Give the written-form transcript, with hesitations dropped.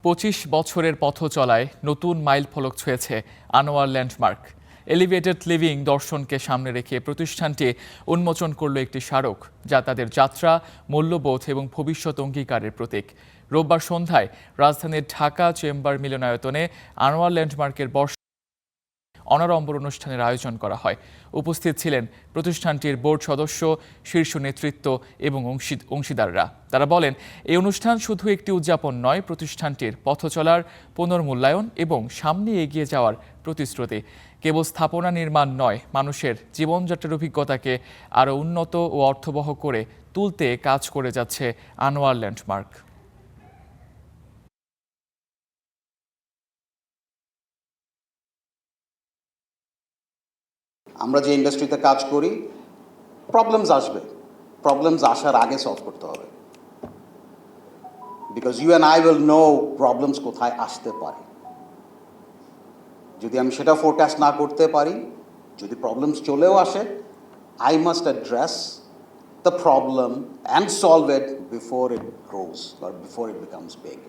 25 বছরের পথ চলায় নতুন মাইল ফলক ছুঁয়েছে আনোয়ার ল্যান্ডমার্ক। এলিভেটেড লিভিং দর্শনকে সামনে রেখে প্রতিষ্ঠানটি উন্মোচন করল একটি স্মারক, যা তাদের যাত্রা, মূল্যবোধ এবং ভবিষ্যৎ অঙ্গীকারের প্রতীক। রোববার সন্ধ্যায় রাজধানীর ঢাকা চেম্বার মিলনায়তনে আনোয়ার ল্যান্ডমার্কের অনারম্বর অনুষ্ঠানের আয়োজন করা হয়। উপস্থিত ছিলেন প্রতিষ্ঠানটির বোর্ড সদস্য, শীর্ষ নেতৃত্ব এবং অংশীদাররা। তারা বলেন, এই অনুষ্ঠান শুধু একটি উদযাপন নয়, প্রতিষ্ঠানটির পথ চলার পুনর্মূল্যায়ন এবং সামনে এগিয়ে যাওয়ার প্রতিশ্রুতি। কেবল স্থাপনা নির্মাণ নয়, মানুষের জীবনযাত্রার অভিজ্ঞতাকে আরও উন্নত ও অর্থবহ করে তুলতে কাজ করে যাচ্ছে আনোয়ার ল্যান্ডমার্ক। আমরা যে ইন্ডাস্ট্রিতে কাজ করি, প্রবলেমস আসবে, প্রবলেমস আসার আগে সলভ করতে হবে, because you and I will know problems কোথায় আসতে পারে। যদি আমি সেটা ফোরকাস্ট না করতে পারি, যদি প্রবলেমস চলেও আসে, I must address the problem and solve it before it gross or before it becomes big.